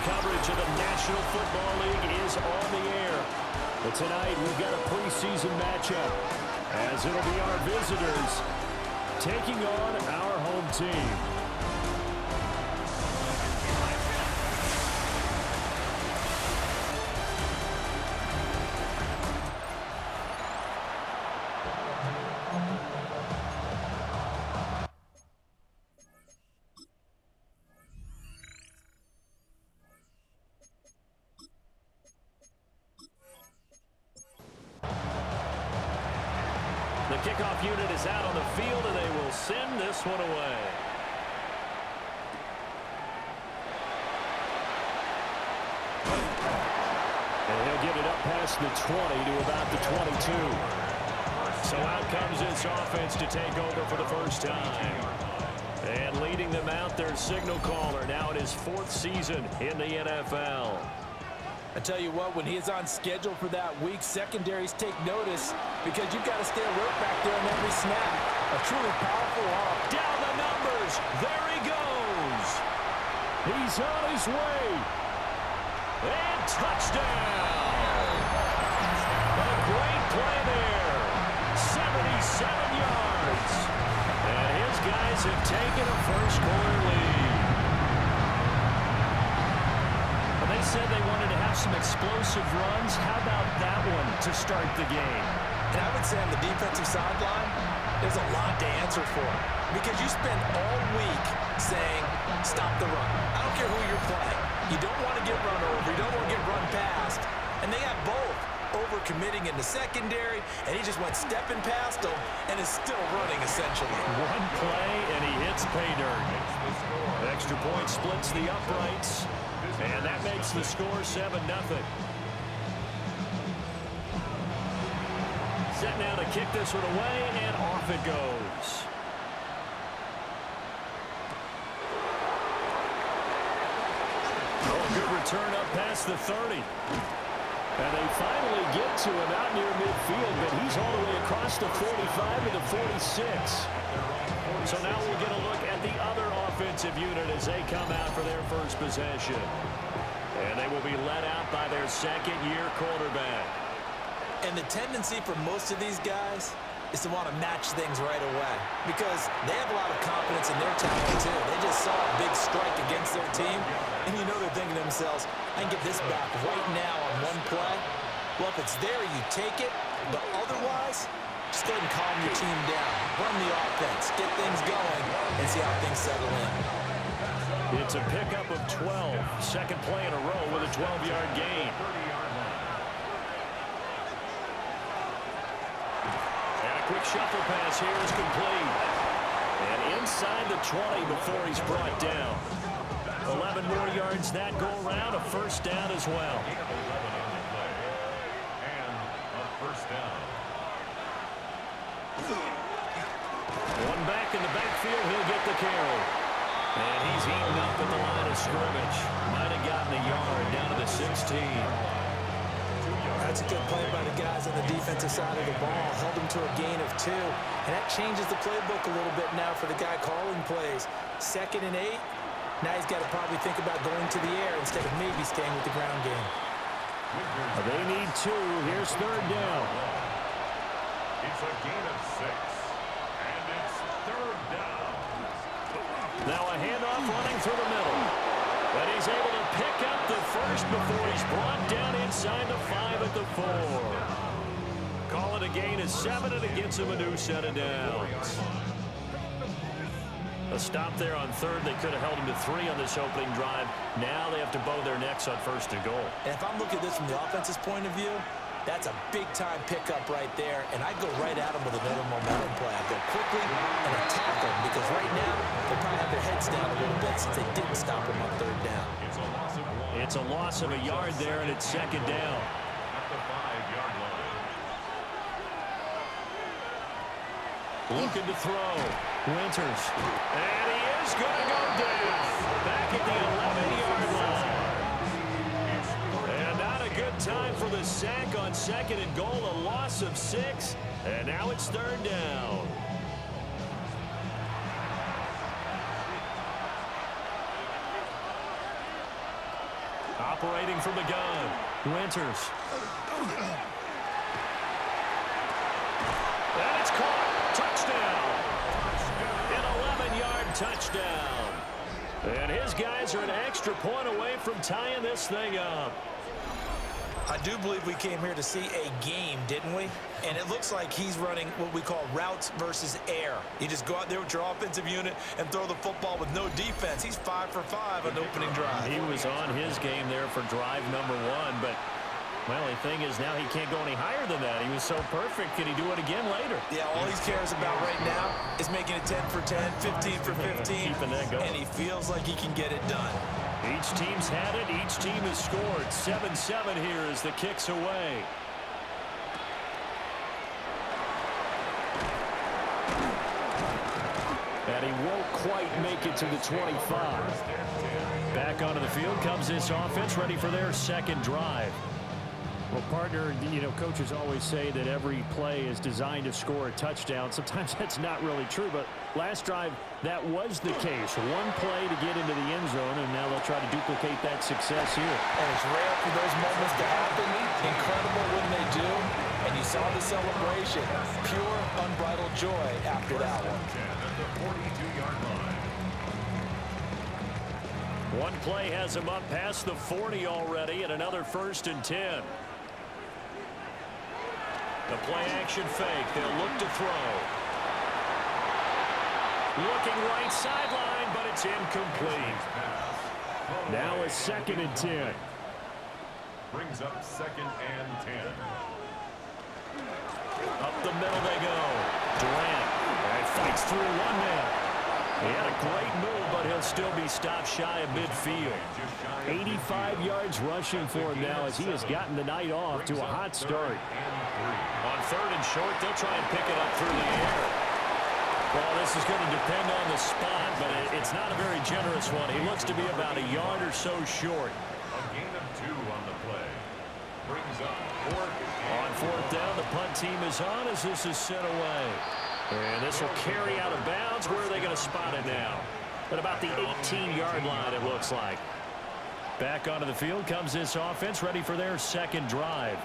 coverage of the National Football League is on the air. But tonight we've got a preseason matchup, as it'll be our visitors taking on our home team. The kickoff unit is out on the field, and they will send this one away. And he'll get it up past the 20 to about the 22. So out comes this offense to take over for the first time. And leading them out, their signal caller, now in his 4th season in the NFL. I tell you what, when he is on schedule for that week, secondaries take notice because you've got to stay alert back there on every snap. A truly powerful arm. Down the numbers. There he goes. He's on his way. And touchdown. A great play there. 77 yards. And his guys have taken a first-quarter lead. They said they wanted to have some explosive runs. How about that one to start the game? And I would say on the defensive sideline, there's a lot to answer for. Because you spend all week saying, stop the run. I don't care who you're playing. You don't want to get run over. You don't want to get run past. And they got both. Over-committing in the secondary, and he just went stepping past them and is still running, essentially. One play, and he hits pay dirt. Extra point splits the uprights. And that makes the score 7-0. Set now to kick this one away, and off it goes. Oh, good return up past the 30. And they finally get to him out near midfield, but he's all the way across the 45 to the 46. So now we'll get a look at the other offensive unit as they come out for their first possession. And they will be led out by their second-year quarterback. And the tendency for most of these guys is to want to match things right away because they have a lot of confidence in their talent, too. They just saw a big strike against their team, and you know they're thinking to themselves, I can get this back right now on one play. Well, if it's there, you take it, but otherwise, just go ahead and calm your team down. Run the offense, get things going, and see how things settle in. It's a pickup of 12. Second play in a row with a 12-yard gain. And a quick shuffle pass here is complete. And inside the 20 before he's brought down. 11 more yards that go around, a first down as well. And a first down. One back in the backfield, he'll get the carry. And he's eaten up at the line of scrimmage. Might have gotten a yard down to the 16. That's a good play by the guys on the defensive side of the ball. Held him to a gain of 2. And that changes the playbook a little bit now for the guy calling plays. 2nd and 8. Now he's got to probably think about going to the air instead of maybe staying with the ground game. They need 2. Here's third down. It's a gain of 6. And it's third down. Now a handoff running through the middle. But he's able to pick up the first before he's brought down inside the 5 at the 4. Call it a gain of 7, and it gets him a new set of downs. A stop there on third. They could have held him to 3 on this opening drive. Now they have to bow their necks on first and goal. And if I'm looking at this from the offense's point of view, that's a big-time pickup right there. And I go right at him with another momentum play. I go quickly and attack them because right now they probably have their heads down a little bit since they didn't stop him on third down. It's a loss of a yard there, and it's second down. At the 5-yard line. Looking to throw. Winters. And he is going to go down. Back at the 11-yard line. And not a good time for the sack on second and goal. A loss of 6. And now it's third down. operating from the gun. Winters. And it's caught. Touchdown. An 11-yard touchdown. And his guys are an extra point away from tying this thing up. I do believe we came here to see a game, didn't we? And it looks like he's running what we call routes versus air. You just go out there with your offensive unit and throw the football with no defense. He's 5 for 5 on the opening drive. He was on his game there for drive number 1, but well, the thing is now he can't go any higher than that. He was so perfect. Can he do it again later? Yeah, all he cares about right now is making it 10 for 10, 15 for 15, Keeping that going. and he feels like he can get it done. Each team's had it. Each team has scored. 7-7 here as the kick's away. And he won't quite make it to the 25. Back onto the field comes this offense, ready for their second drive. Well, partner, you know, coaches always say that every play is designed to score a touchdown. Sometimes that's not really true, but last drive, that was the case. One play to get into the end zone, and now they'll try to duplicate that success here. And it's rare for those moments to happen. Incredible when they do. And you saw the celebration. Pure, unbridled joy after that one. One play has him up past the 40 already, and another 1st and 10. The play-action fake. They'll look to throw. Looking right sideline, but it's incomplete. Now a 2nd and 10. Brings up 2nd and 10. Up the middle they go. Durant. And fights through one man. He had a great move, but he'll still be stopped shy of midfield. 85 yards rushing for him now as he has gotten the night off to a hot start. On 3rd and short, they'll try and pick it up through the air. Well, this is going to depend on the spot, but it's not a very generous one. He looks to be about a yard or so short. A gain of 2 on the play. Brings up 4th. On 4th down, the punt team is on as this is sent away. And this will carry out of bounds. Where are they going to spot it now? At about the 18-yard line, it looks like. Back onto the field comes this offense, ready for their second drive.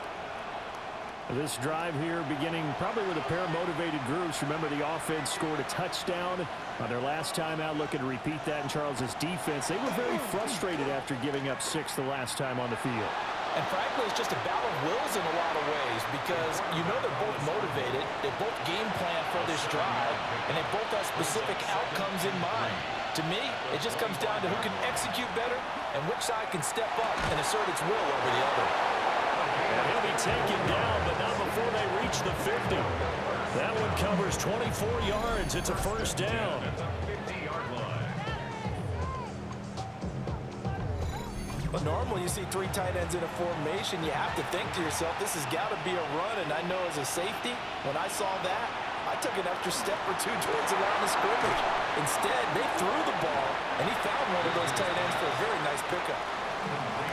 This drive here beginning probably with a pair of motivated groups. Remember, the offense scored a touchdown on their last time out. Looking to repeat that in Charles's defense. They were very frustrated after giving up 6 the last time on the field. And frankly, it's just a battle of wills in a lot of ways because you know they're both motivated. They both game plan for this drive, and they both have specific outcomes in mind. To me, it just comes down to who can execute better and which side can step up and assert its will over the other. And he'll be taken down, but not before they reach the 50. That one covers 24 yards. It's a 1st down. But normally you see 3 tight ends in a formation, you have to think to yourself, this has got to be a run. And I know as a safety, when I saw that, I took an extra step or 2 towards the line of scrimmage. Instead, they threw the ball, and he found one of those tight ends for a very nice pickup.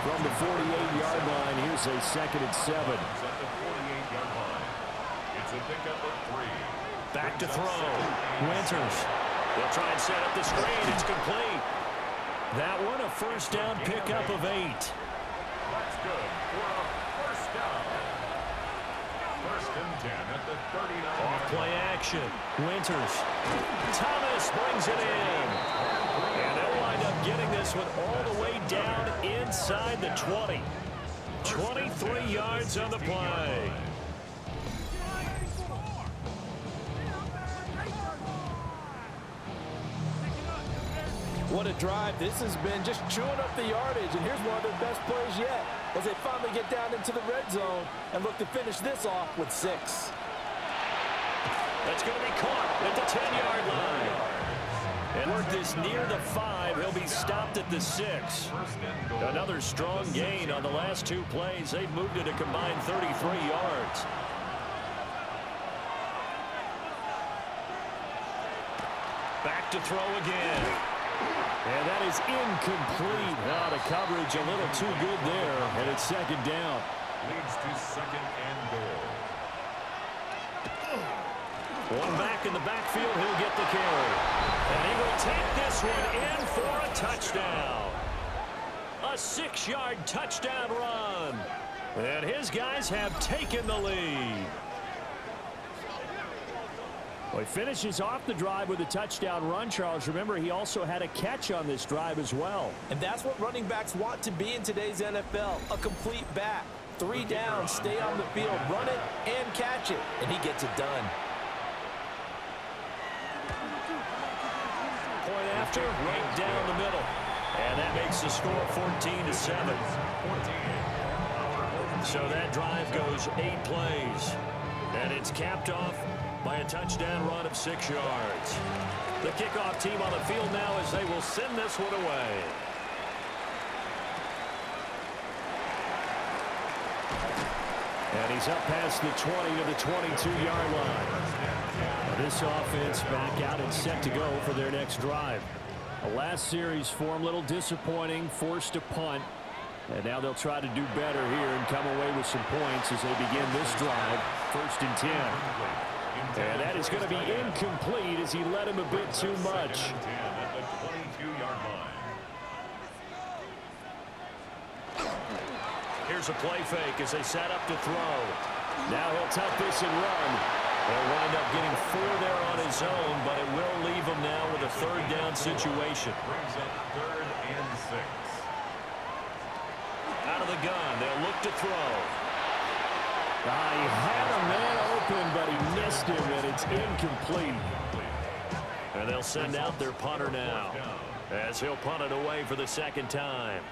From the 48-yard line, here's a 2nd and 7. It's a pickup of 3. Back to throw. Winters. They'll try and set up the screen. It's complete. That one, a 1st down pickup of 8. That's good for a 1st down. 1st and 10 at the 39. Off play action. Winters. Thomas brings it in. And they'll wind up getting this one all the way down inside the 20. 23 yards on the play. What a drive this has been, just chewing up the yardage. And here's one of their best plays yet as they finally get down into the red zone and look to finish this off with 6. That's going to be caught at the 10-yard line. And work this near the 5. He'll be stopped at the 6. Another strong gain on the last 2 plays. They've moved it a combined 33 yards. Back to throw again. And that is incomplete. Now the coverage a little too good there. And it's 2nd down. Leads to 2nd and goal. One back in the backfield. He'll get the carry. And he will take this one in for a touchdown. A 6-yard touchdown run. And his guys have taken the lead. Well, he finishes off the drive with a touchdown run, Charles. Remember, he also had a catch on this drive as well. And that's what running backs want to be in today's NFL, a complete back. 3 downs, stay on the field, run it, and catch it. And he gets it done. Point after, right down the middle. And that makes the score 14-7. So that drive goes 8 plays. And it's capped off by a touchdown run of 6 yards. The kickoff team on the field now as they will send this one away. And he's up past the 20 to the 22-yard line. This offense back out and set to go for their next drive. The last series for them, a little disappointing, forced a punt. And now they'll try to do better here and come away with some points as they begin this drive. 1st and 10. And that is going to be incomplete as he led him a bit too much. Here's a play fake as they set up to throw. Now he'll tuck this and run. He'll wind up getting 4 there on his own, but it will leave him now with a 3rd down situation. Brings up 3rd and 6. Out of the gun, they'll look to throw. He had a man open, but he missed him, and it's incomplete. And they'll send out their punter now as he'll punt it away for the 2nd time.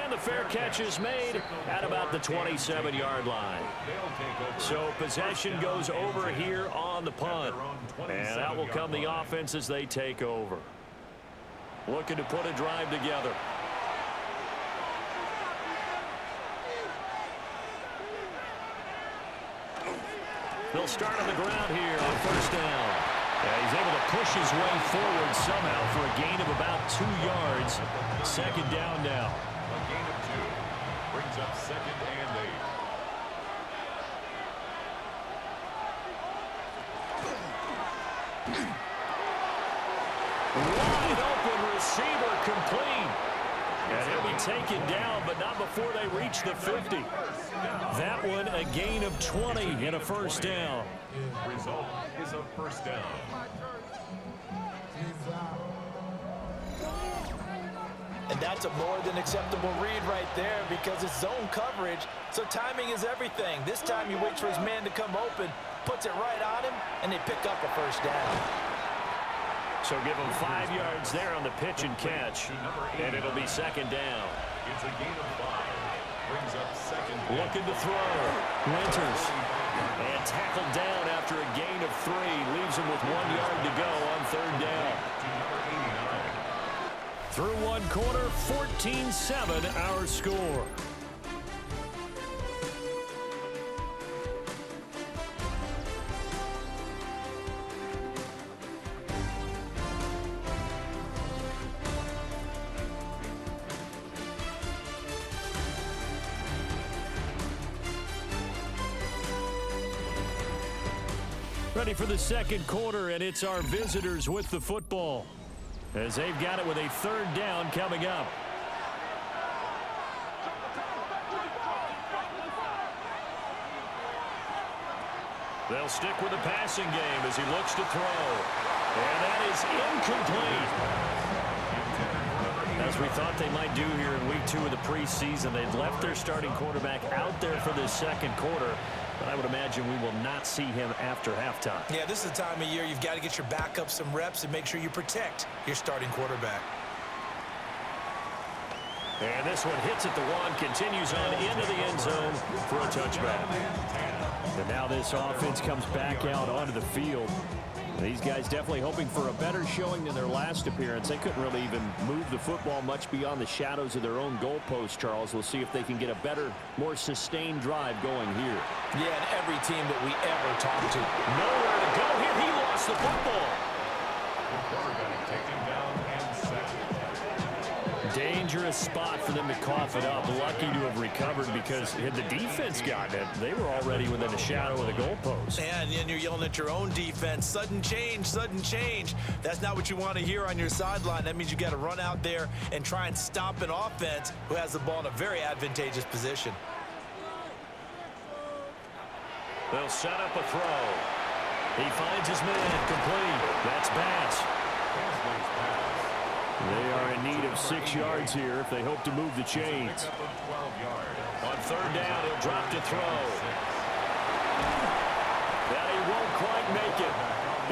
And the fair catch is made at about the 27-yard line. So possession goes over here on the punt. And out will come the offense as they take over. Looking to put a drive together. They'll start on the ground here on 1st down. He's able to push his way forward somehow for a gain of about 2 yards. 2nd down now. A gain of 2 brings up 2nd and 8. Wide open receiver complete. And he'll be taken down, but not before they reach the 50. That one a gain of 20 and a 1st down. Result is a 1st down. And that's a more than acceptable read right there because it's zone coverage, so timing is everything. This time he waits for his man to come open, puts it right on him, and they pick up a 1st down. So give him 5 yards there on the pitch and catch, and it'll be 2nd down. It's a gain of 5. Brings up 2nd down. Looking to throw. Winters. And tackled down after a gain of 3. Leaves him with 1 yard to go on 3rd down. Through 1 quarter, 14-7 our score. Ready for the 2nd quarter, and it's our visitors with the football as they've got it with a 3rd down coming up. They'll stick with the passing game as he looks to throw. And that is incomplete. As we thought they might do here in week 2 of the preseason, they'd left their starting quarterback out there for this 2nd quarter. But I would imagine we will not see him after halftime. Yeah, this is the time of year you've got to get your backup some reps and make sure you protect your starting quarterback. And this one hits at the 1, continues on into the end zone for a touchback. And now this offense comes back out onto the field. These guys definitely hoping for a better showing than their last appearance. They couldn't really even move the football much beyond the shadows of their own goalpost, Charles. We'll see if they can get a better, more sustained drive going here. Yeah, and every team that we ever talked to. Nowhere to go here. He lost the football. The quarterback taken down and sacked. dangerous spot for them to cough it up. Lucky to have recovered, because had the defense gotten it, they were already within a shadow of the goalpost. And you're yelling at your own defense, sudden change, sudden change. That's not what you want to hear on your sideline. That means you got to run out there and try and stop an offense who has the ball in a very advantageous position. They'll set up a throw. He finds his man, complete. That's Bass. They are in need of 6 yards here if they hope to move the chains. On third down, he'll drop to throw. That he won't quite make it.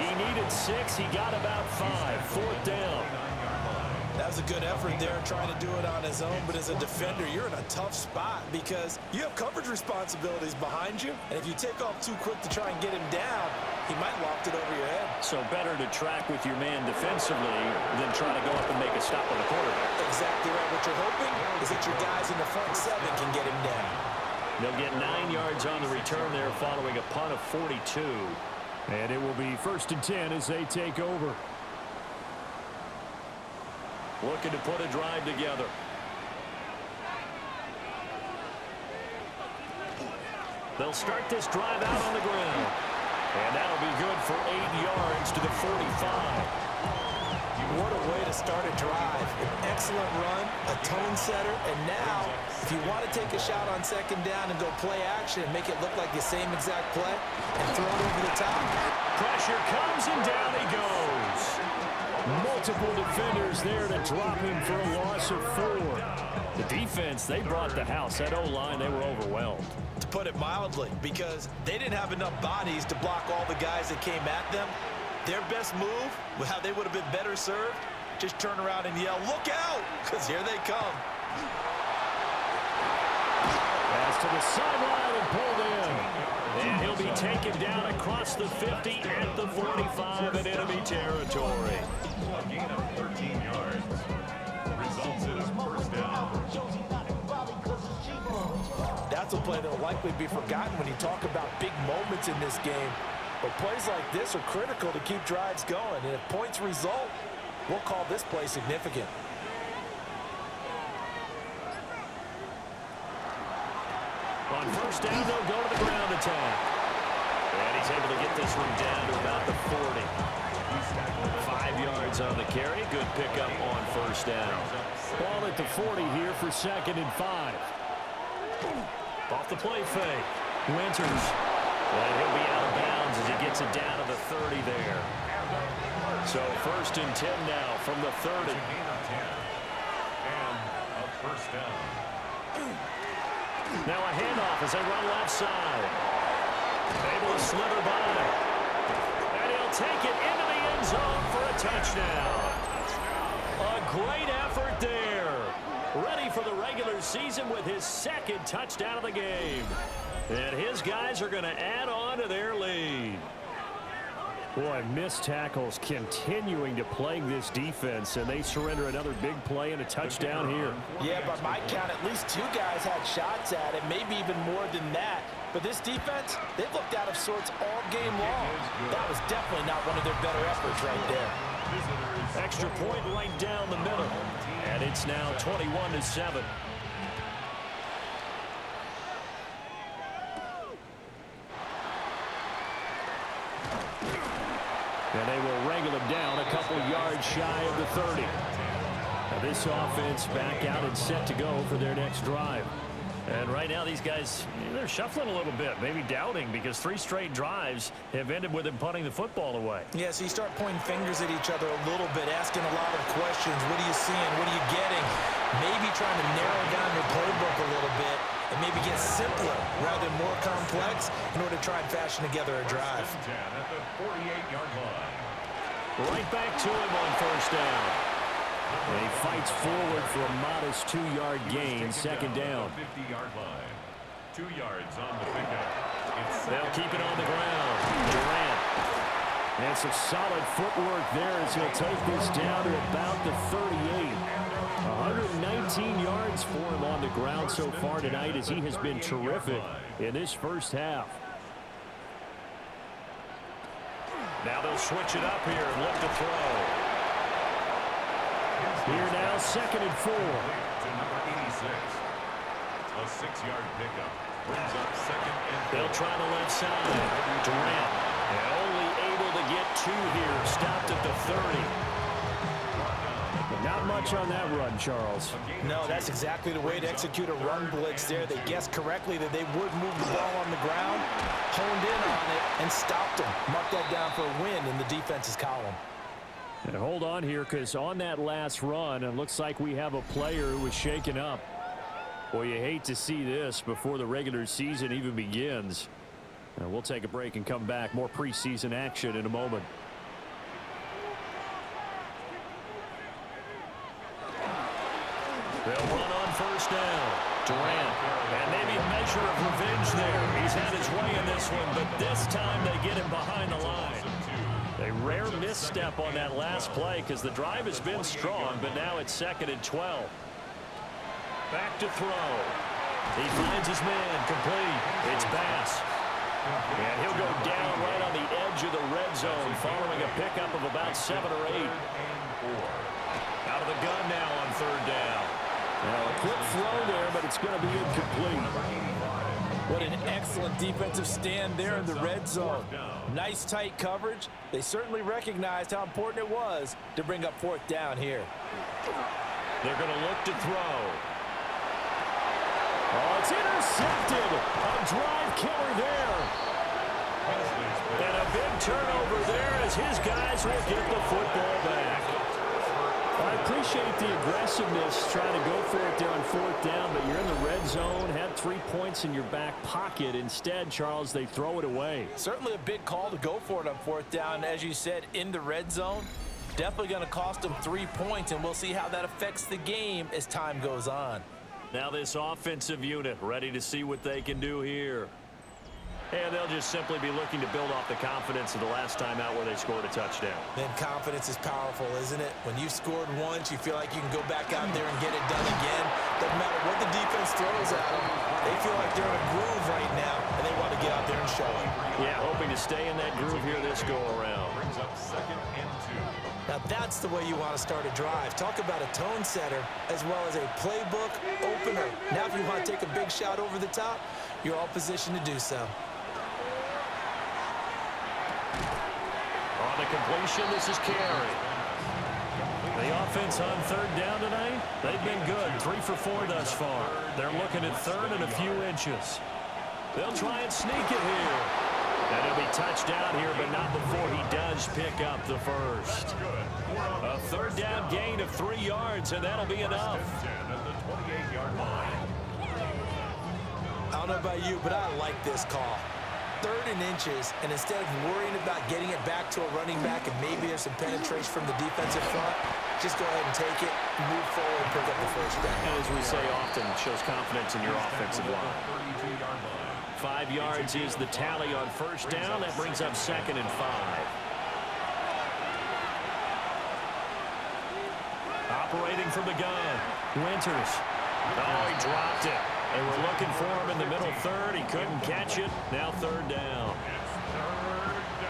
He needed 6. He got about 5. Fourth down. That was a good effort there trying to do it on his own, but as a defender, you're in a tough spot because you have coverage responsibilities behind you, and if you take off too quick to try and get him down, he might loft it over your head. So better to track with your man defensively than try to go up and make a stop on the quarterback. Exactly right. What you're hoping is that your guys in the front 7 can get him down. They'll get 9 yards on the return there following a punt of 42. And it will be 1st and 10 as they take over. Looking to put a drive together. They'll start this drive out on the ground. And that'll be good for 8 yards to the 45. What a way to start a drive. An excellent run, a tone setter, and now, if you want to take a shot on 2nd down and go play action and make it look like the same exact play and throw it over the top. Pressure comes and down he goes. Multiple defenders there to drop him for a loss of 4. The defense, they brought the house. That O-line, they were overwhelmed. To put it mildly, because they didn't have enough bodies to block all the guys that came at them. Their best move, how they would have been better served, just turn around and yell, "Look out!" because here they come. Pass to the sideline and pulled in. And he'll be taken down across the 50 at the 45 in enemy territory. A gain of 13 yards. Results in a 1st down. That's a play that will likely be forgotten when you talk about big moments in this game. But plays like this are critical to keep drives going. And if points result, we'll call this play significant. On 1st down, they'll go to the ground attack. And he's able to get this one down to about the 40. 5 yards on the carry. Good pickup on 1st down. Ball at the 40 here for 2nd and 5. Off the play fake. Winters. And he'll be out of bounds as he gets it down to the 30 there. So 1st and 10 now from the 30. And a 1st down. Now a handoff as they run left side. Able to slither by. And he'll take it into the end zone for a touchdown. A great effort there. Ready for the regular season with his 2nd touchdown of the game. And his guys are going to add on to their lead. Boy, missed tackles continuing to plague this defense, and they surrender another big play and a touchdown here. Yeah, by my count, at least 2 guys had shots at it, maybe even more than that. But this defense, they've looked out of sorts all game long. That was definitely not one of their better efforts right there. Extra point right down the middle. And it's now 21-7. And they will wrangle him down a couple yards shy of the 30. Now this offense back out and set to go for their next drive. And right now these guys, they're shuffling a little bit, maybe doubting, because 3 straight drives have ended with them punting the football away. Yeah, so you start pointing fingers at each other a little bit, asking a lot of questions. What are you seeing? What are you getting? Maybe trying to narrow down your playbook a little bit and maybe get simpler rather than more complex in order to try and fashion together a drive. At the 48-yard line. Right back to him on 1st down. And he fights forward for a modest 2-yard gain, 2nd down. 50-yard line. 2 yards on the pickup. They'll keep it on the ground. Durant. And some solid footwork there as he'll take this down to about the 38. 119 yards for him on the ground so far tonight as he has been terrific in this 1st half. Now they'll switch it up here and look to throw. Here now, 2nd and 4. A 6-yard pickup. Brings up second and 4. They'll try the left side. Durant. And only able to get 2 here. Stopped at the 30. Not much on that run, Charles. No, that's exactly the way to execute a run blitz there. They guessed correctly that they would move the ball on the ground, honed in on it, and stopped them. Mark that down for a win in the defense's column. And hold on here, because on that last run, it looks like we have a player who was shaken up. Boy, you hate to see this before the regular season even begins. We'll take a break and come back. More preseason action in a moment. They'll run on first down. Durant. And maybe a measure of revenge there. He's had his way in this one, but this time they get him behind the line. A rare misstep on that last play because the drive has been strong, but now it's 2nd and 12. Back to throw. He finds his man complete. It's Bass. And he'll go down right on the edge of the red zone following a pickup of about 7 or 8. Out of the gun now on 3rd down. Now a quick throw there, but it's going to be incomplete. What an excellent defensive stand there in the red zone. Nice tight coverage. They certainly recognized how important it was to bring up 4th down here. They're going to look to throw. Oh, it's intercepted. A drive killer there. And a big turnover there as his guys will get the football back. I appreciate the aggressiveness trying to go for it there on 4th down, but you're in the red zone, had 3 points in your back pocket. Instead, Charles, they throw it away. Certainly a big call to go for it on 4th down. As you said, in the red zone, definitely going to cost them 3 points, and we'll see how that affects the game as time goes on. Now this offensive unit ready to see what they can do here. And they'll just simply be looking to build off the confidence of the last time out where they scored a touchdown. Then confidence is powerful, isn't it? When you've scored once, you feel like you can go back out there and get it done again. Doesn't matter what the defense throws at them. They feel like they're in a groove right now, and they want to get out there and show it. Yeah, hoping to stay in that groove here this go-around. Brings up 2nd and 2. Now that's the way you want to start a drive. Talk about a tone setter as well as a playbook opener. Now if you want to take a big shot over the top, you're all positioned to do so. On the completion, this is Carey. The offense on 3rd down tonight, they've been good. 3 for 4 thus far. They're looking at 3rd and a few inches. They'll try and sneak it here. And he'll be touched down here, but not before he does pick up the first. A 3rd down gain of 3 yards, and that'll be enough. At the 28-yard line. I don't know about you, but I like this call. 3rd and inches, and instead of worrying about getting it back to a running back and maybe there's some penetration from the defensive front, just go ahead and take it, move forward, and pick up the first down. And as we say often, it shows confidence in your offensive line. 5 yards is the tally on 1st down. That brings up 2nd and 5. Operating from the gun, Winters. Oh, he dropped it. They were looking for him in the middle 3rd. He couldn't catch it. Now 3rd down.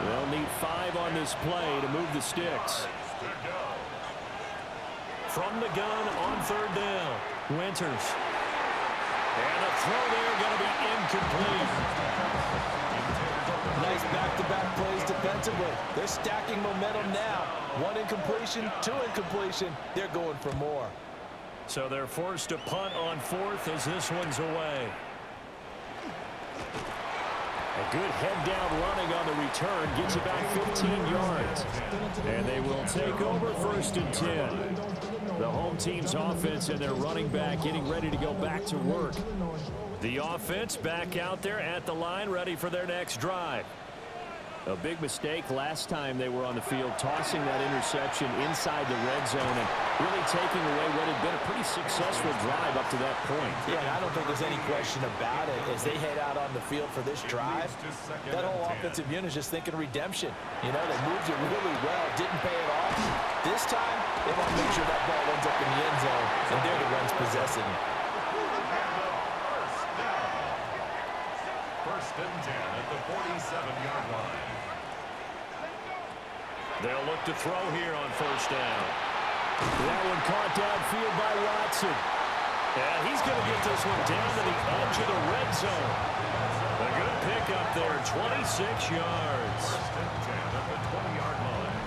They'll need 5 on this play to move the sticks. From the gun on 3rd down, Winters. And a throw there going to be incomplete. Nice back-to-back plays defensively. They're stacking momentum now. 1 incompletion, 2 incompletion. They're going for more. So they're forced to punt on 4th as this one's away. A good head-down running on the return gets about 15 yards. And they will take over 1st and 10. The home team's offense and their running back getting ready to go back to work. The offense back out there at the line, ready for their next drive. A big mistake last time they were on the field, tossing that interception inside the red zone and really taking away what had been a pretty successful drive up to that point. Yeah, and I don't think there's any question about it. As they head out on the field for this drive, that whole offensive unit is just thinking redemption. You know, they moved it really well, didn't pay it off. This time, they want to make sure that ball ends up in the end zone, and they're the ones possessing it. First and 10 at the 47-yard line. They'll look to throw here on 1st down. That one caught downfield by Watson. And he's going to get this one down to the edge of the red zone. A good pickup there, 26 yards. First and 10 at the 20-yard line.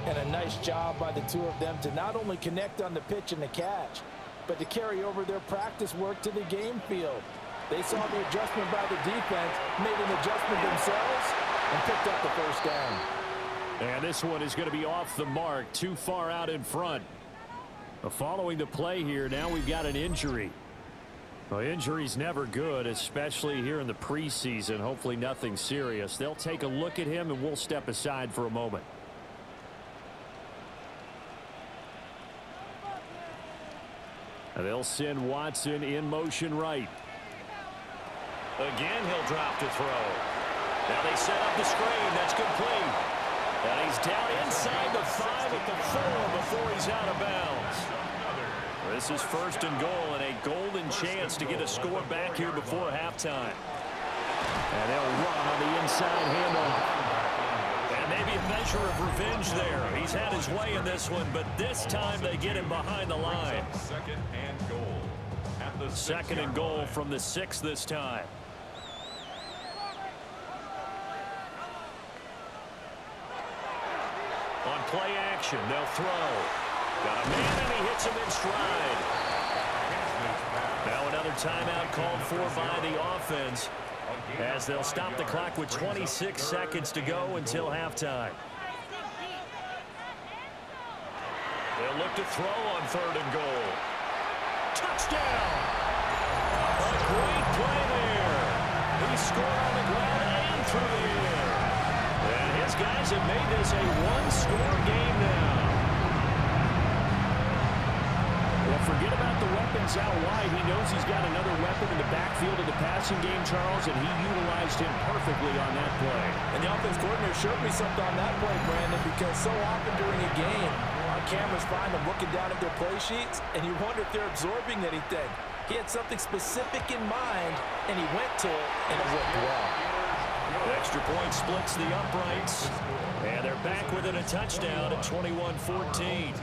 And a nice job by the two of them to not only connect on the pitch and the catch, but to carry over their practice work to the game field. They saw the adjustment by the defense, made an adjustment themselves, and picked up the first down. And this one is going to be off the mark, too far out in front. Following the play here, now we've got an injury. Well, injury's never good, especially here in the preseason. Hopefully nothing serious. They'll take a look at him, and we'll step aside for a moment. And they'll send Watson in motion right. Again, he'll drop to throw. Now they set up the screen. That's complete. And he's down inside the 5 at the 4 before he's out of bounds. This is first and goal and a golden chance to get a score back here before halftime. And they'll run on the inside handoff. And maybe a measure of revenge there. He's had his way in this one, but this time they get him behind the line. Second and goal. At the Second and goal from the 6 this time. On play action, they'll throw. Got a man, and he hits him in stride. Now another timeout called for by the offense, as they'll stop the clock with 26 seconds to go until halftime. They'll look to throw on third and goal. Touchdown! A great play there. He scored on the ground and through the air. And his guys have made this a one-score game now. Well, forget about the weapons out wide. He knows he's got another weapon in the backfield of the passing game, Charles, and he utilized him perfectly on that play. And the offense coordinator showed me something on that play, Brandon, because so often during a game, our cameras find them looking down at their play sheets, and you wonder if they're absorbing anything. He had something specific in mind, and he went to it, and it worked well. Extra point splits the uprights, and they're back within a touchdown at 21-14.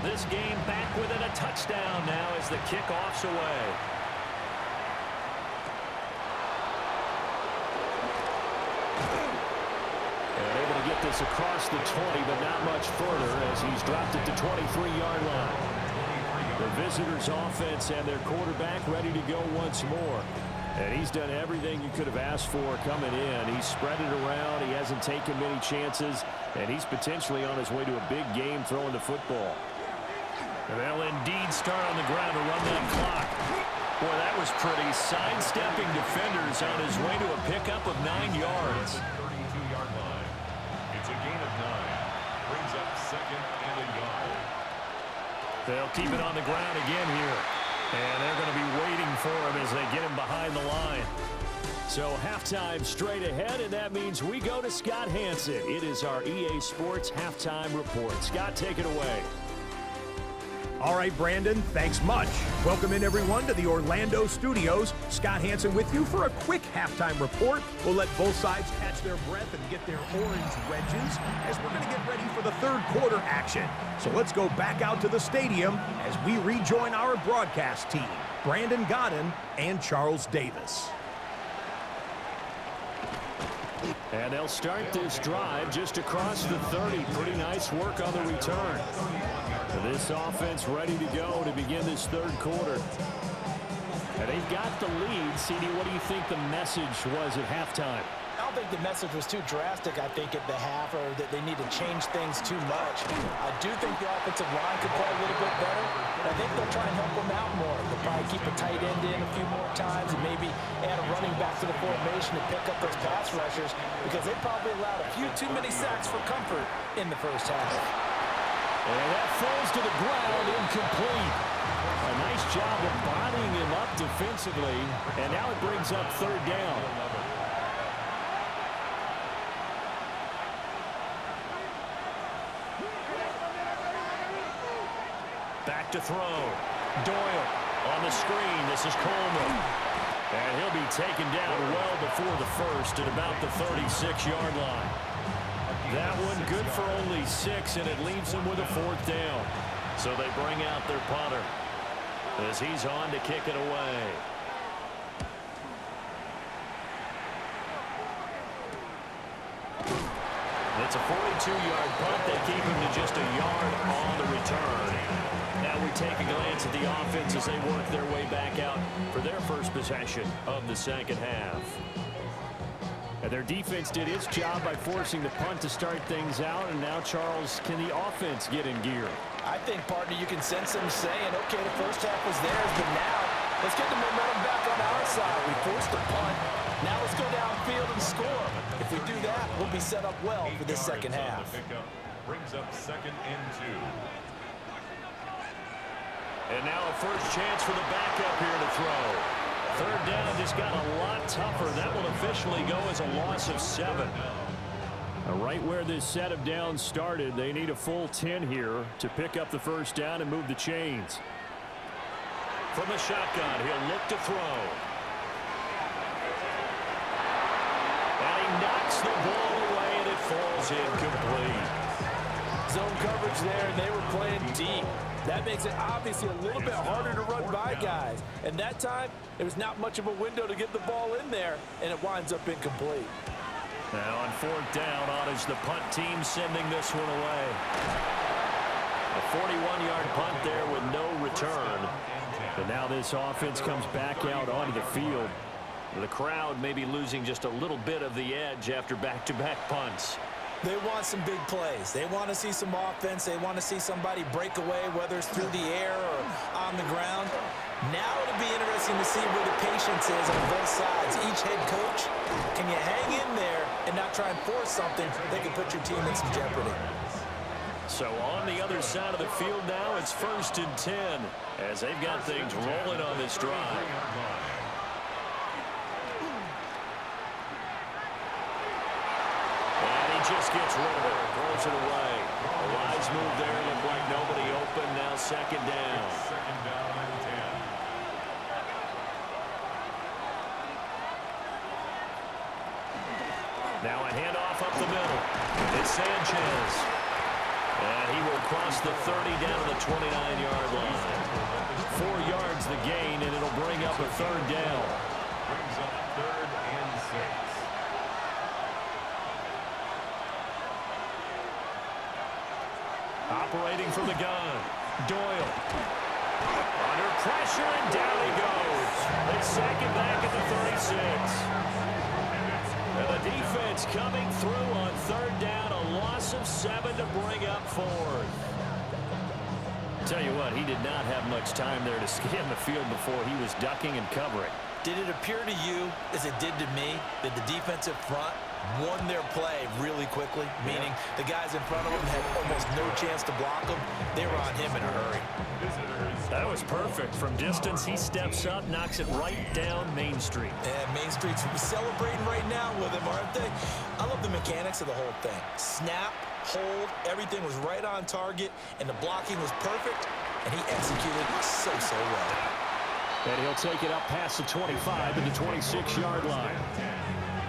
This game back within a touchdown now as the kickoff's away. And able to get this across the 20, but not much further as he's dropped it to 23-yard line. The visitors' offense and their quarterback ready to go once more. And he's done everything you could have asked for coming in. He's spread it around. He hasn't taken many chances. And he's potentially on his way to a big game throwing the football. And they'll indeed start on the ground to run that clock. Boy, that was pretty. Sidestepping defenders on his way to a pickup of 9 yards. 32-yard line. It's a gain of 9. Brings up second and a yard. They'll keep it on the ground again here. And they're going to be waiting for him as they get him behind the line. So halftime straight ahead, and that means we go to Scott Hansen. It is our EA Sports Halftime Report. Scott, take it away. All right, Brandon, thanks much. Welcome in, everyone, to the Orlando studios. Scott Hansen with you for a quick halftime report. We'll let both sides catch their breath and get their orange wedges as we're going to get ready for the third quarter action. So let's go back out to the stadium as we rejoin our broadcast team, Brandon Godden and Charles Davis. And they'll start this drive just across the 30. Pretty nice work on the return. This offense ready to go to begin this third quarter. And they've got the lead. CD, what do you think the message was at halftime? I don't think the message was too drastic, I think, at the half, or that they need to change things too much. I do think the offensive line could play a little bit better, but I think they'll try and help them out more. They'll probably keep a tight end in a few more times and maybe add a running back to the formation to pick up those pass rushers, because they probably allowed a few too many sacks for comfort in the first half. And that falls to the ground, incomplete. A nice job of bodying him up defensively, and now it brings up third down. Back to throw. Doyle On the screen, this is Coleman. And he'll be taken down well before the first at about the 36-yard line. That one good for only 6, and it leaves them with a 4th down. So they bring out their punter as he's on to kick it away. It's a 42-yard punt. They keep him to just a yard on the return. Now we take a glance at the offense as they work their way back out for their first possession of the second half. And their defense did its job by forcing the punt to start things out. And now, Charles, can the offense get in gear? I think, partner, you can sense them saying, okay, the first half was theirs, but now let's get the momentum back on our side. We forced the punt. Now let's go downfield and score. If we do that, we'll be set up well for this second half. Brings up 2nd and 2. And now a first chance for the backup here to throw. 3rd down just got a lot tougher. That will officially go as a loss of 7. Right where this set of downs started, they need a full 10 here to pick up the first down and move the chains. From the shotgun, he'll look to throw. And he knocks the ball away, and it falls incomplete. Zone coverage there, and they were playing deep. That makes it obviously a little bit harder to run by guys. And that time, there was not much of a window to get the ball in there, and it winds up incomplete. Now on 4th down, on is the punt team sending this one away. A 41-yard punt there with no return. And now this offense comes back out onto the field. The crowd may be losing just a little bit of the edge after back-to-back punts. They want some big plays. They want to see some offense. They want to see somebody break away, whether it's through the air or on the ground. Now it'll be interesting to see where the patience is on both sides. Each head coach, can you hang in there and not try and force something that can put your team in some jeopardy? So on the other side of the field now, it's 1st and 10 as they've got things rolling on this drive. Just gets rid of it, throws it away. A wise move there, looked like nobody open. Now 2nd down. 2nd down and 10. Now a handoff up the middle. It's Sanchez. And he will cross the 30 down to the 29-yard line. 4 yards the gain, and it'll bring up a 3rd down. Brings up 3rd and 6. Operating from the gun, Doyle. Under pressure, and down he goes. They sack him back at the 36. And the defense coming through on 3rd down, a loss of 7 to bring up 4th. Tell you what, he did not have much time there to scan the field before he was ducking and covering. Did it appear to you, as it did to me, that the defensive front won their play really quickly? Meaning the guys in front of him had almost no chance to block him. They were on him in a hurry. That was perfect. From distance, he steps up, knocks it right down Main Street. And Main Street's celebrating right now with him, aren't they? I love the mechanics of the whole thing. Snap, hold, everything was right on target, and the blocking was perfect, and he executed so well. And he'll take it up past the 25 to the 26-yard line.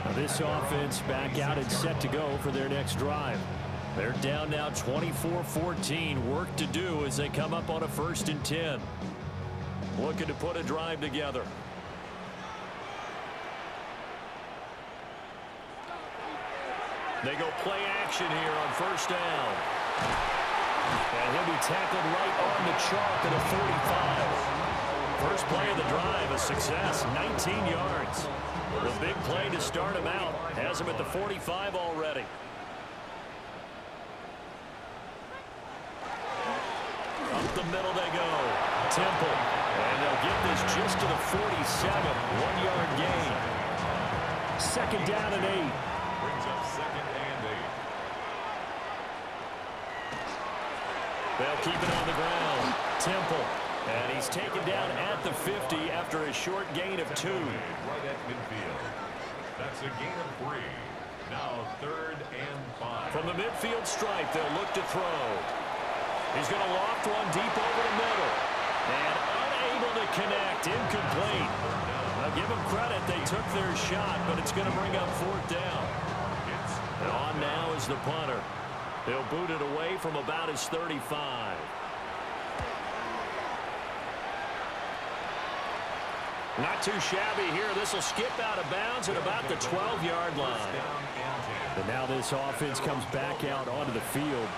Now this offense back out and set to go for their next drive. They're down now 24-14. Work to do as they come up on a 1st and 10. Looking to put a drive together. They go play action here on 1st down. And he'll be tackled right on the chalk at a 45. First play of the drive, a success, 19 yards. The big play to start him out has him at the 45 already. Up the middle they go. Temple. And they'll get this just to the 47. 1-yard gain. 2nd down and 8. Brings up 2nd and 8. They'll keep it on the ground. Temple. And he's taken down at the 50 after a short gain of 2. Right at midfield. That's a gain of 3. Now 3rd and 5. From the midfield stripe, they'll look to throw. He's going to loft one deep over the middle. And unable to connect. Incomplete. Now give them credit. They took their shot, but it's going to bring up fourth down. And on now is the punter. He'll boot it away from about his 35. Not too shabby here. This will skip out of bounds at about the 12-yard line. And now this offense comes back out onto the field.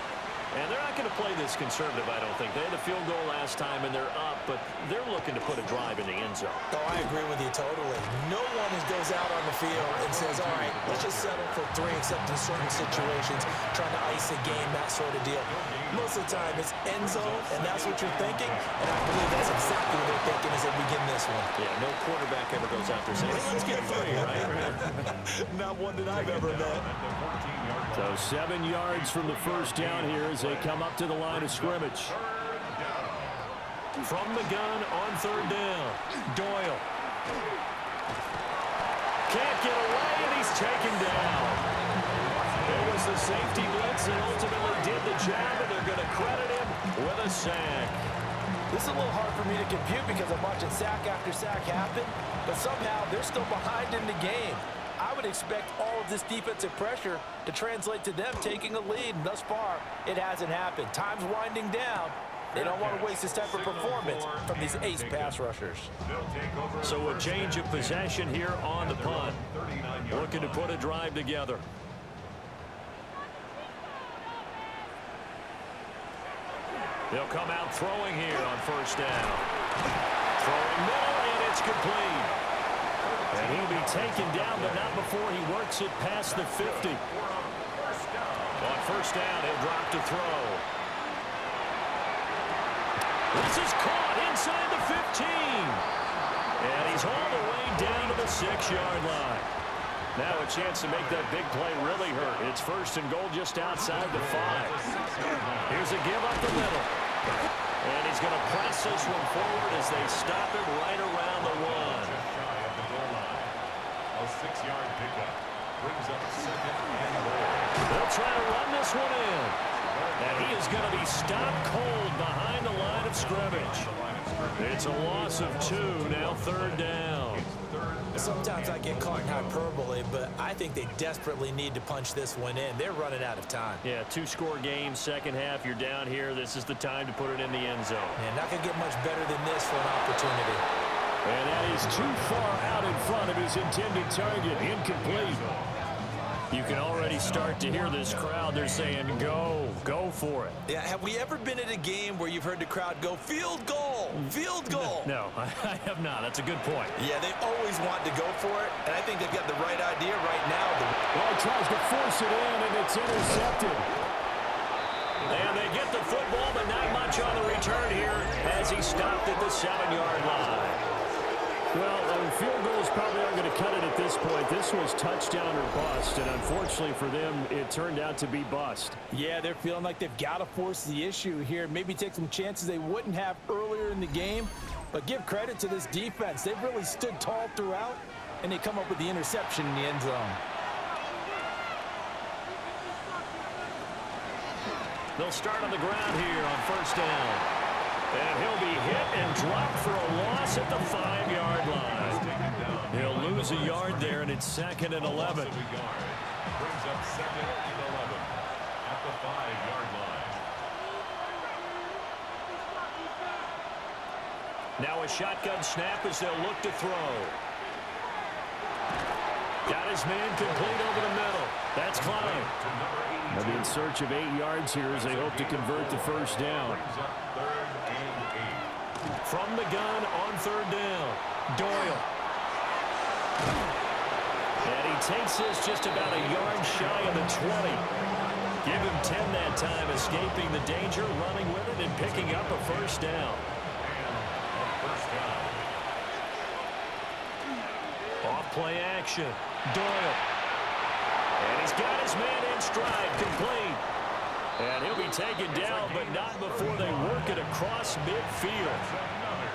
And they're not going to play this conservative, I don't think. They had a field goal last time, and they're up, but they're looking to put a drive in the end zone. Oh, I agree with you totally. No one goes out on the field and says, all right, let's just settle for 3, except in certain situations, trying to ice a game, that sort of deal. Most of the time, it's end zone, and that's what you're thinking, and I believe that's exactly what they're thinking as they begin this one. Yeah, no quarterback ever goes out there saying, hey, let's get 3, right? Not one that I've ever met. So 7 yards from the first down here as they come up to the line of scrimmage. From the gun on third down, Doyle. Can't get away, and he's taken down. It was the safety blitz that ultimately did the job, and they're going to credit him with a sack. This is a little hard for me to compute because I'm watching sack after sack happen, but somehow they're still behind in the game. I would expect all of this defensive pressure to translate to them taking a lead, and thus far, it hasn't happened. Time's winding down. They don't want to waste this type of performance from these ace pass rushers. So a change of possession here on the punt. Looking to put a drive together. They'll come out throwing here on first down. Throwing middle, and it's complete. And he'll be taken down, but not before he works it past the 50. On first down, he'll drop to throw. This is caught inside the 15. And he's all the way down to the 6-yard line. Now a chance to make that big play really hurt. It's first and goal just outside the 5. Here's a give up the middle. And he's going to press this one forward as they stop it right around the 1. A 6-yard pickup brings up second and goal. They'll try to run this one in. And he is going to be stopped cold behind the line of scrimmage. It's a loss of 2, now third down. Sometimes I get caught in hyperbole, but I think they desperately need to punch this one in. They're running out of time. Yeah, 2-score game, second half, you're down here. This is the time to put it in the end zone. And not going to get much better than this for an opportunity. And that is too far out in front of his intended target. Incomplete. You can already start to hear this crowd. They're saying, go for it. Yeah, have we ever been at a game where you've heard the crowd go, field goal, field goal? No, I have not. That's a good point. Yeah, they always want to go for it, and I think they've got the right idea right now. Well, he tries to force it in, and it's intercepted. And they get the football, but not much on the return here as he stopped at the 7-yard line. Well, field goals probably aren't going to cut it at this point. This was touchdown or bust, and unfortunately for them, it turned out to be bust. Yeah, they're feeling like they've got to force the issue here. Maybe take some chances they wouldn't have earlier in the game. But give credit to this defense. They've really stood tall throughout, and they come up with the interception in the end zone. They'll start on the ground here on first down. And he'll be hit and dropped for a loss at the 5-yard line. He'll lose a yard there, and it's second and 11. Brings up second and 11 at the 5-yard line. Now a shotgun snap as they'll look to throw. Got his man complete over the middle. That's Klein. They'll be in search of 8 yards here as they hope to convert the first down. From the gun on third down, Doyle. And he takes this just about a yard shy of the 20. Give him 10 that time, escaping the danger, running with it, and picking up a first down. Off play action, Doyle. And he's got his man in stride, complete. And he'll be taken down, but not before they work it across midfield.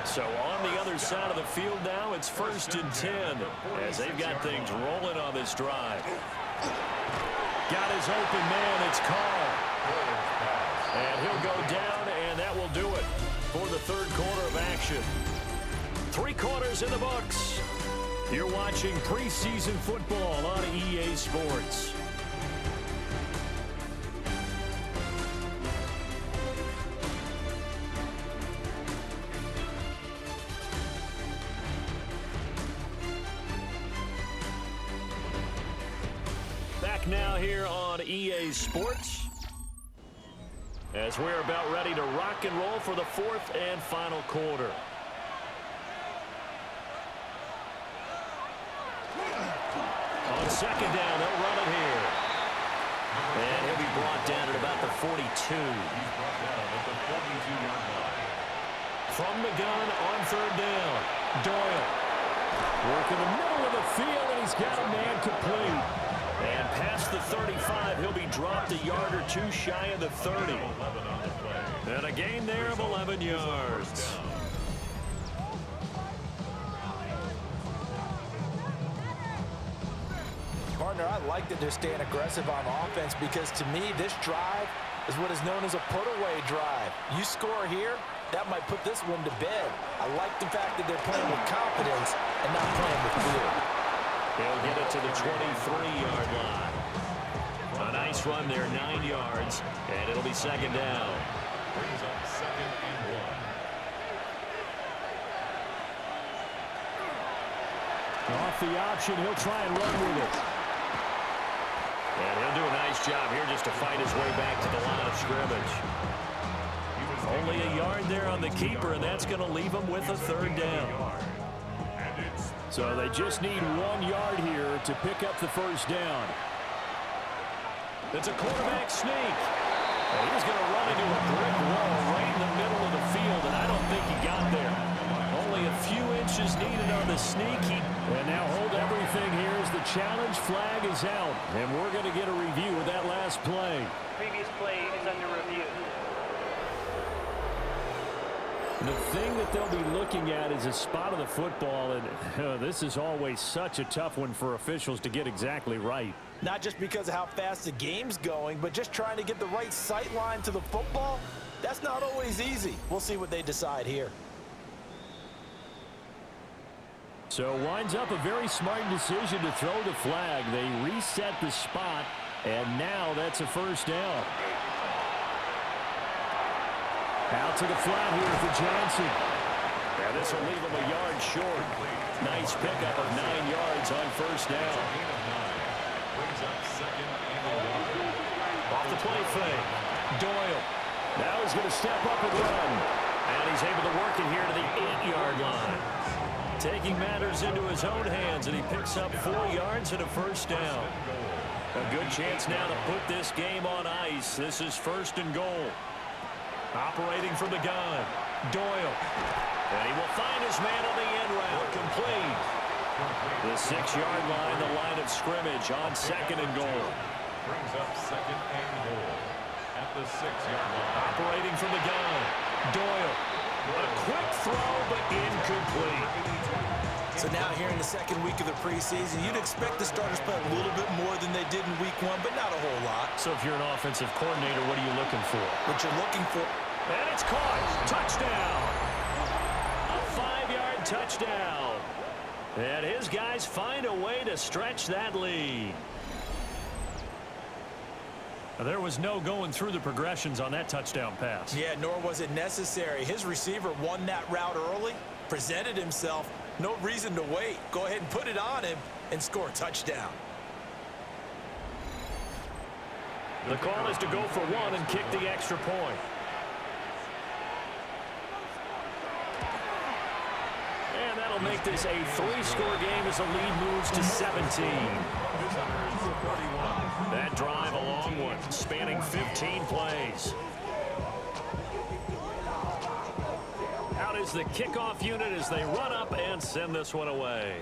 So on the other side of the field now, it's first and 10 as they've got things rolling on this drive. Got his open man, it's called. And he'll go down, and that will do it for the third quarter of action. 3 quarters in the books. You're watching preseason football on EA Sports. Back now here on EA Sports, as we're about ready to rock and roll for the 4th and final quarter. On 2nd down, they'll run it here. And he'll be brought down at about the 42. From the gun on 3rd down, Doyle. Work in the middle of the field, and he's got a man complete. And past the 35, he'll be dropped a yard or 2 shy of the 30. And a gain there of 11 yards. Partner, I like that they're staying aggressive on offense because, to me, this drive is what is known as a put-away drive. You score here, that might put this one to bed. I like the fact that they're playing with confidence and not playing with fear. He'll get it to the 23-yard line. A nice run there, 9 yards, and it'll be 2nd down. Brings up 2nd and 1. Off the option, he'll try and run with it. And he'll do a nice job here just to fight his way back to the line of scrimmage. Only a yard there on the keeper, and that's going to leave him with a 3rd down. So they just need 1 yard here to pick up the 1st down. It's a quarterback sneak. And he's going to run into a brick wall right in the middle of the field, and I don't think he got there. Only a few inches needed on the sneak. And now hold everything here as the challenge flag is out. And we're going to get a review of that last play. Previous play is under review. The thing that they'll be looking at is a spot of the football, and this is always such a tough one for officials to get exactly right. Not just because of how fast the game's going, but just trying to get the right sight line to the football. That's not always easy. We'll see what they decide here. So winds up a very smart decision to throw the flag. They reset the spot, and now that's a 1st down. Out to the flat here for Johnson. And this will leave him a yard short. Nice pickup of 9 yards on 1st down. Brings up 2nd and 1. Off the play fake. Doyle. Now he's going to step up and run. And he's able to work it here to the 8-yard line. Taking matters into his own hands, and he picks up 4 yards and a 1st down. A good chance now to put this game on ice. This is 1st and goal. Operating from the gun, Doyle. And he will find his man on the end route, complete. The 6-yard line, the line of scrimmage on 2nd and goal. Brings up 2nd and goal at the 6-yard line. Operating from the gun, Doyle. A quick throw, but incomplete. So now here in the 2nd week of the preseason, you'd expect the starters to play a little bit more than they did in week 1, but not a whole lot. So if you're an offensive coordinator, what are you looking for? What you're looking for. And it's caught. Touchdown. A 5-yard touchdown. And his guys find a way to stretch that lead. There was no going through the progressions on that touchdown pass. Yeah, nor was it necessary. His receiver won that route early, presented himself. No reason to wait. Go ahead and put it on him and score a touchdown. The call is to go for 1 and kick the extra point. And that'll make this a 3-score game as the lead moves to 17. That drive, a long one, spanning 15 plays. Out is the kickoff unit as they run up and send this one away.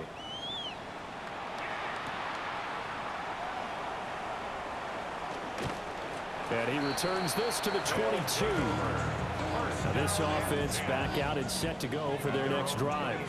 And he returns this to the 22. Now this offense back out and set to go for their next drive.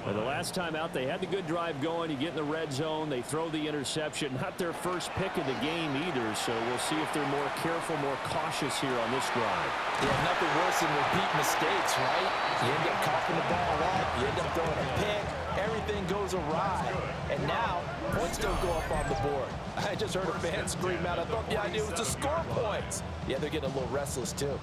Now the last time out, they had the good drive going. You get in the red zone. They throw the interception. Not their first pick of the game either, so we'll see if they're more careful, more cautious here on this drive. Yeah, nothing worse than repeat mistakes, right? You end up coughing the ball up. You end up throwing a pick. Everything goes awry. And now, points don't go up on the board. I just heard a fan scream out. I thought the idea was to score points. Yeah, they're getting a little restless, too.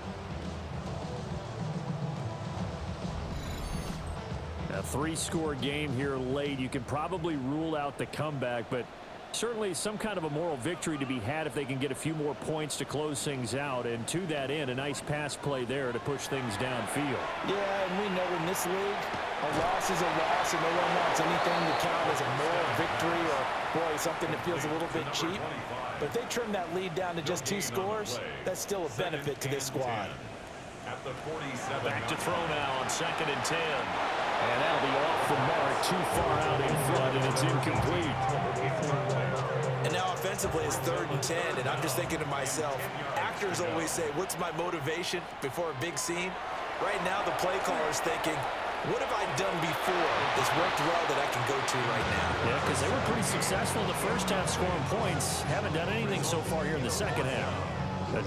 A three-score game here late. You can probably rule out the comeback, but certainly some kind of a moral victory to be had if they can get a few more points to close things out. And to that end, a nice pass play there to push things downfield. Yeah, and we know in this league, a loss is a loss, and no one wants anything to count as a moral victory or, boy, something that feels a little bit cheap. But if they trim that lead down to just 2 scores, that's still a benefit to this squad. Back to throw now on 2nd and 10. And that'll be off the mark, too far out in front, and it's incomplete. And now offensively it's 3rd and 10, and I'm just thinking to myself, actors always say, what's my motivation before a big scene? Right now the play caller's thinking, what have I done before that's worked well that I can go to right now? Yeah, because they were pretty successful in the first half scoring points. Haven't done anything so far here in the second half.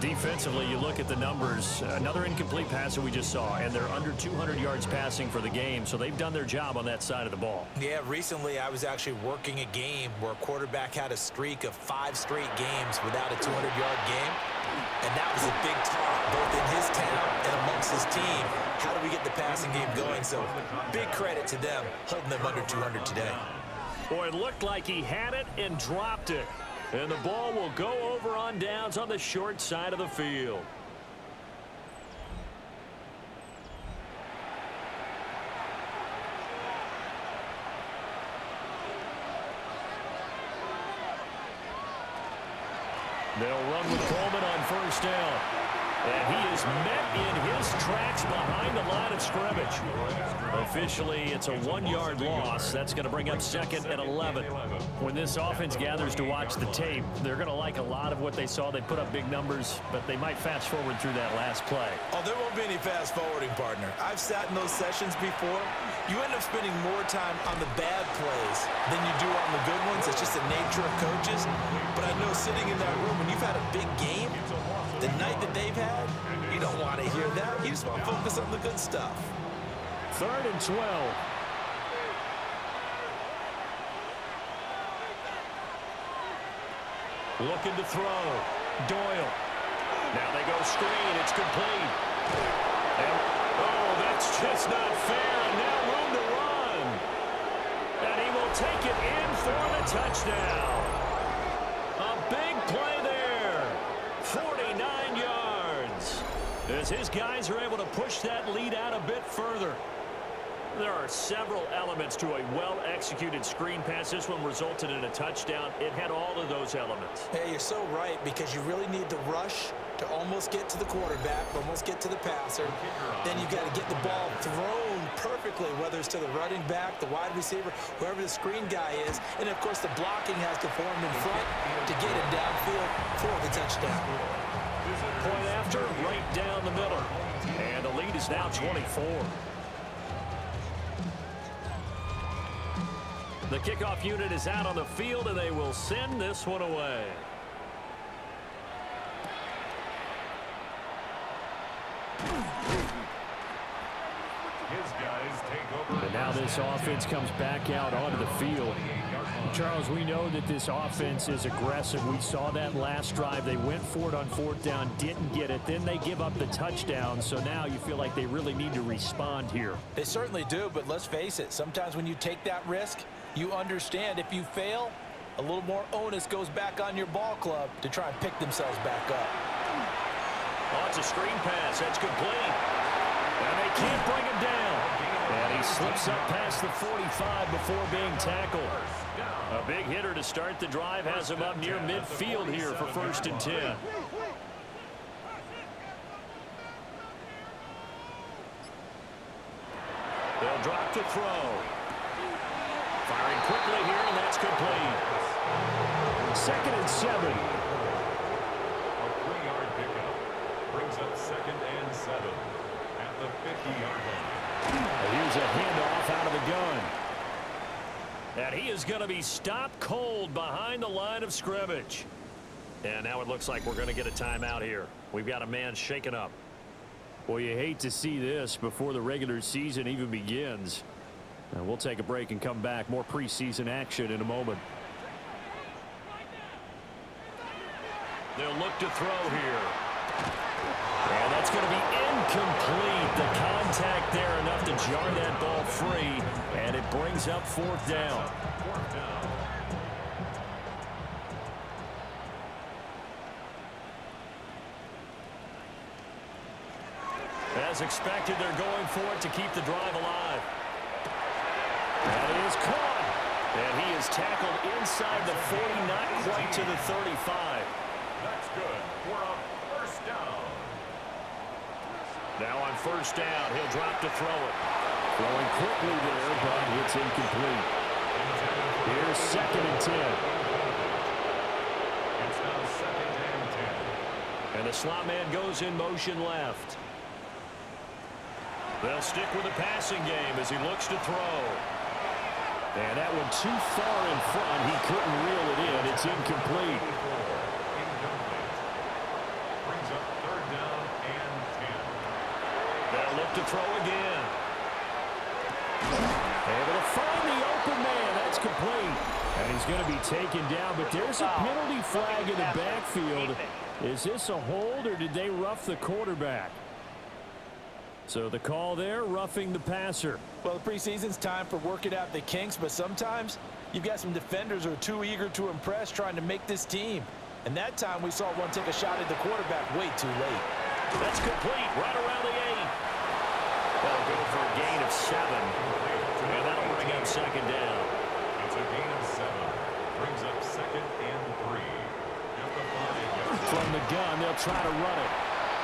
Defensively, you look at the numbers. Another incomplete pass that we just saw, and they're under 200 yards passing for the game, so they've done their job on that side of the ball. Yeah, recently I was actually working a game where a quarterback had a streak of 5 straight games without a 200-yard game, and that was a big talk, both in his town and amongst his team. How do we get the passing game going? So big credit to them, holding them under 200 today. Boy, it looked like he had it and dropped it. And the ball will go over on downs on the short side of the field. They'll run with Coleman on 1st down. And he is met in his tracks behind the line of scrimmage. Officially, it's a 1-yard loss. That's going to bring up 2nd and 11. When this offense gathers to watch the tape, they're going to like a lot of what they saw. They put up big numbers, but they might fast forward through that last play. Oh, there won't be any fast forwarding, partner. I've sat in those sessions before. You end up spending more time on the bad plays than you do on the good ones. It's just the nature of coaches. But I know sitting in that room, when you've had a big game, the night that they've had, you don't want to hear that. You just want to focus on the good stuff. 3rd and 12. Looking to throw. Doyle. Now they go screen. It's complete. And, oh, that's just not fair. And now room to run. And he will take it in for the touchdown. A big play there. 49 yards. As his guys are able to push that lead out a bit further. There are several elements to a well-executed screen pass. This one resulted in a touchdown. It had all of those elements. Hey, you're so right, because you really need the rush to almost get to the quarterback, almost get to the passer. Then you got to get the ball thrown perfectly, whether it's to the running back, the wide receiver, whoever the screen guy is. And, of course, the blocking has to form in front to get it downfield for the touchdown. Point after, right down the middle. And the lead is now 24. The kickoff unit is out on the field, and they will send this one away. And now this offense comes back out onto the field. Charles, we know that this offense is aggressive. We saw that last drive. They went for it on 4th down, didn't get it. Then they give up the touchdown. So now you feel like they really need to respond here. They certainly do, but let's face it. Sometimes when you take that risk, you understand if you fail, a little more onus goes back on your ball club to try and pick themselves back up. Oh, it's a screen pass. That's complete. And they can't bring him down. And he slips up past the 45 before being tackled. A big hitter to start the drive has him up near midfield here for 1st and 10. They'll drop to throw. Firing quickly here, and that's complete. 2nd and 7. 3-yard pickup. Brings up 2nd and 7 at the 50-yard line. Here's a handoff out of the gun. And he is going to be stopped cold behind the line of scrimmage. And now it looks like we're going to get a timeout here. We've got a man shaken up. Well, you hate to see this before the regular season even begins. We'll take a break and come back. More preseason action in a moment. They'll look to throw here. And that's going to be incomplete. The contact there enough to jar that ball free. And it brings up 4th down. As expected, they're going for it to keep the drive alive. That is caught. And he is tackled inside the 40, not quite to the 35. That's good for a first down. Now on 1st down, he'll drop to throw it. Throwing quickly there, but it's incomplete. Here's 2nd and 10. It's now 2nd and 10. And the slot man goes in motion left. They'll stick with the passing game as he looks to throw. And that one too far in front. He couldn't reel it in. It's incomplete. Incomplete. Brings up 3rd down and 10. They'll look to throw again. Able to find the open man. That's complete. And he's going to be taken down. But there's a penalty flag in the backfield. Is this a hold or did they rough the quarterback? So the call there, roughing the passer. Well, the preseason's time for working out the kinks, but sometimes you've got some defenders who are too eager to impress trying to make this team. And that time we saw one take a shot at the quarterback way too late. That's complete, right around the 8. They'll go for a gain of 7. And that'll bring up 2nd down. It's a gain of 7. Brings up 2nd and 3. At the 5. From the gun, they'll try to run it.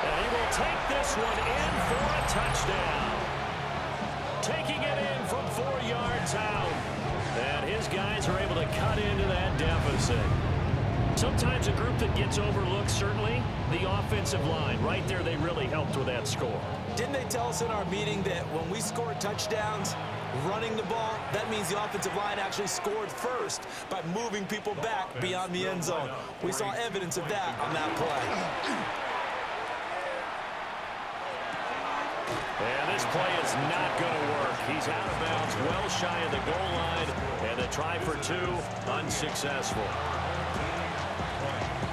And he will take this one in for a touchdown. Taking it in from 4 yards out. And his guys are able to cut into that deficit. Sometimes a group that gets overlooked, certainly, the offensive line. Right there, they really helped with that score. Didn't they tell us in our meeting that when we score touchdowns, running the ball, that means the offensive line actually scored first by moving people back beyond the end zone? We saw evidence of that on that play. And this play is not going to work. He's out of bounds, well shy of the goal line, and the try for 2, unsuccessful.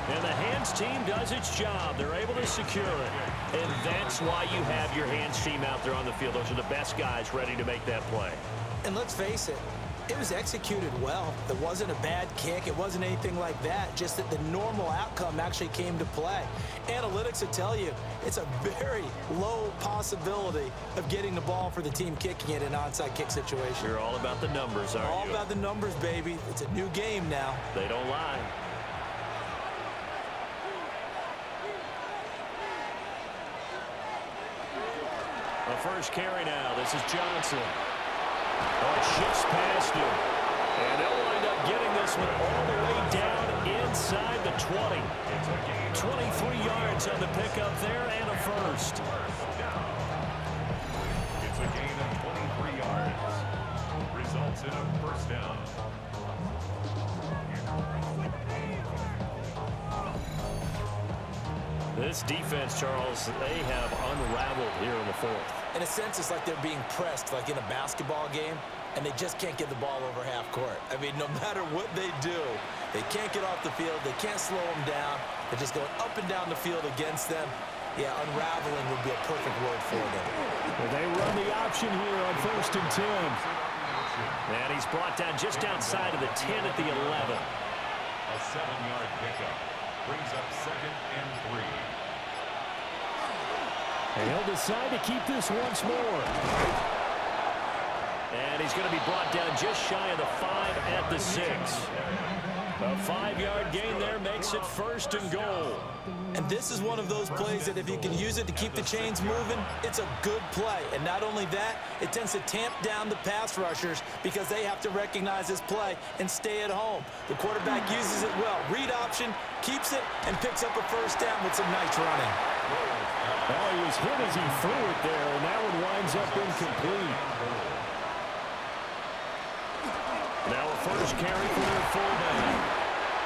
And the hands team does its job. They're able to secure it. And that's why you have your hands team out there on the field. Those are the best guys ready to make that play. And let's face it, it was executed well. It wasn't a bad kick. It wasn't anything like that. Just that the normal outcome actually came to play. Analytics will tell you it's a very low possibility of getting the ball for the team kicking it in an onside kick situation. You're all about the numbers, aren't you? All about the numbers, baby. It's a new game now. They don't lie. The first carry now. This is Johnson. Oh, it shifts past him. And they'll wind up getting this one all the way down inside the 20. 23 yards on the pickup there and a first. It's a gain of 23 yards. Results in a first down. This defense, Charles, they have unraveled here in the 4th. In a sense, it's like they're being pressed, like in a basketball game, and they just can't get the ball over half court. I mean, no matter what they do, they can't get off the field. They can't slow them down. They're just going up and down the field against them. Yeah, unraveling would be a perfect word for them. Well, they run the option here on 1st and 10. And he's brought down just outside of the 10 at the 11. A 7-yard pickup. Brings up 2nd and 3. And he'll decide to keep this once more. And he's going to be brought down just shy of the 5 at the 6. A 5-yard gain there makes it 1st and goal. And this is one of those plays that if you can use it to keep the chains moving, it's a good play. And not only that, it tends to tamp down the pass rushers because they have to recognize this play and stay at home. The quarterback uses it well. Read option, keeps it, and picks up a 1st down with some nice running. Well, he was hit as he threw it there, and that one winds up incomplete. Now a 1st carry for their fullback.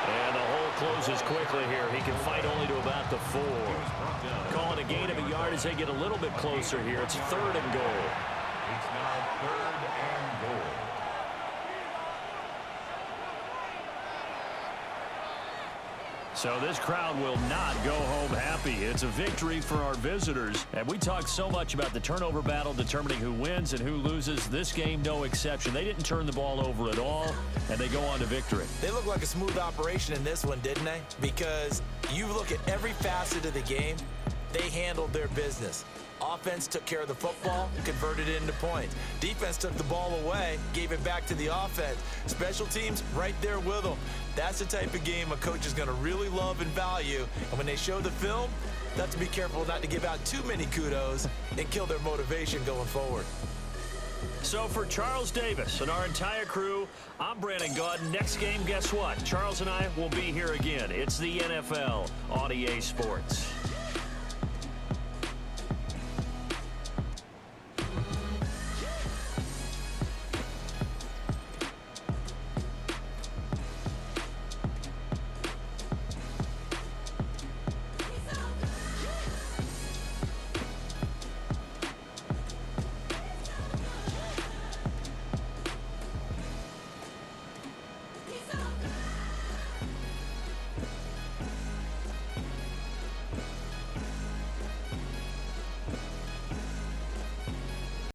And the hole closes quickly here. He can fight only to about the 4. Calling a gain of a yard as they get a little bit closer here. It's 3rd and goal. It's now 3rd and goal. So this crowd will not go home happy. It's a victory for our visitors. And we talked so much about the turnover battle determining who wins and who loses. This game, no exception. They didn't turn the ball over at all, and they go on to victory. They look like a smooth operation in this one, didn't they? Because you look at every facet of the game, they handled their business. Offense took care of the football, converted it into points. Defense took the ball away, gave it back to the offense. Special teams right there with them. That's the type of game a coach is going to really love and value. And when they show the film, they have to be careful not to give out too many kudos and kill their motivation going forward. So for Charles Davis and our entire crew, I'm Brandon Gaudin. Next game, guess what? Charles and I will be here again. It's the NFL on EA Sports.